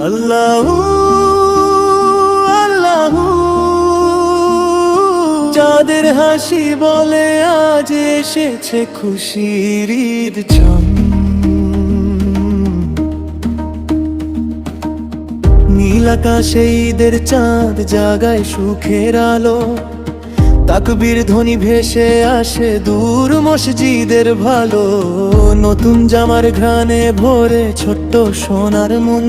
আল্লাহু আল্লাহু, যাদের হাসি বলে আজ এসেছে খুশির ঈদ চাঁদ। নীল আকাশে ঈদের চাঁদ জাগায় সুখের আলো, তাকবীর ধ্বনি ভেসে আসে দূর মসজিদের ভালো। নতুন জামার ঘ্রাণে ভরে ছোট্ট সোনার মন,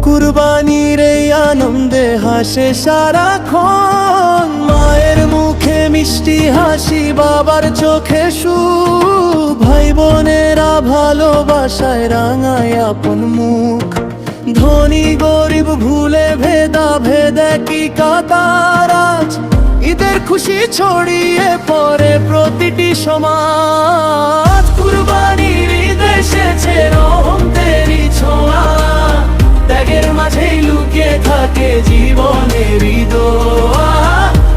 কুরবানির এই আনন্দে হাসে সারাক্ষণ। মায়ের মুখে মিষ্টি হাসি, বাবার চোখে সুখ, ভাই বোনেরা ভালোবাসায় রাঙায় আপন মুখ। ধনী গরিব ভুলে ভেদা ভেদে কি কাতার, আজ ঈদের খুশি ছড়িয়ে পড়ে প্রতিটি সমাজ। কুরবানির ঈদ এসেছে রহমতেরই ছোঁয়া, ত্যাগের মাঝেই লুকিয়ে থাকে জীবনের দোয়া।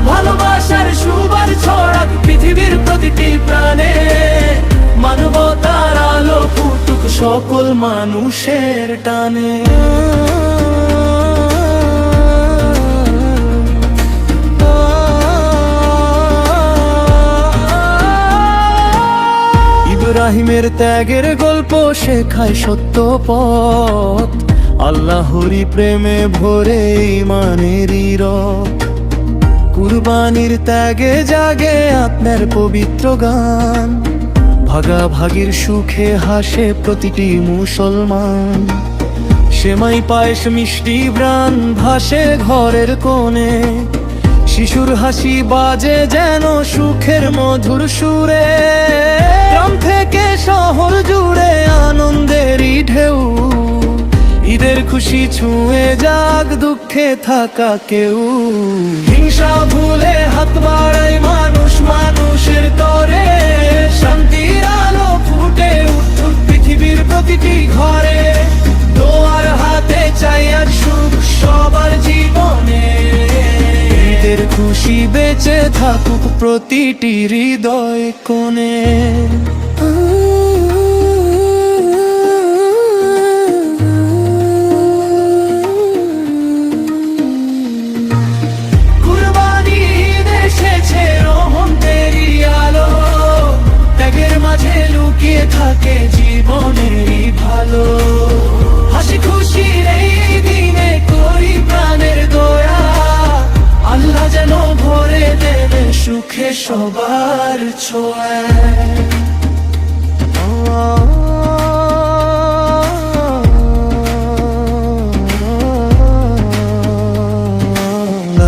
ভালোবাসার সুবাস ছড়াক পৃথিবীর প্রতিটি প্রাণে, মানবতার আলো ফুটুক সকল মানুষের টানে। ইব্রাহিমের ত্যাগের গল্প শেখায় সত্য পথ, আল্লাহরই প্রেমে ভরে ইমানেরই রথ। কুরবানির ত্যাগে জাগে আত্মার পবিত্র গান, ভাগাভাগির সুখে হাসে প্রতিটি মুসলমান। সেমাই পায়েস মিষ্টি ব্রাণ ভাসে ঘরের কোণে, শিশুর হাসি বাজে যেন সুখের মধুর সুরে। গ্রাম থেকে শহর জুড়ে আনন্দেরই ঢেউ, ঈদের খুশি ছুঁয়ে যাক দুঃখে থাকা কেউ। হিংসা ভুলে হাত বাড়ায় মানুষ মানুষের তরে, শান্তির আলো ফুটে উঠুক পৃথিবীর প্রতিটি ঘরে। দোয়ার হাতে চাই আর সুখ সবার জীবনে, ঈদের খুশি বেঁচে থাকুক প্রতিটি হৃদয় কোণে। থাকে জীবনেরই ভালো, হাসি খুশির এই দিনে করি প্রাণের দয়া। আল্লাহ যেন ভরে দেবে সুখে সবার ছোঁয়ায়।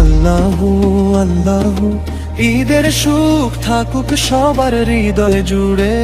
আল্লাহু আল্লাহু, ঈদের সুখ থাকুক সবার হৃদয় জুড়ে।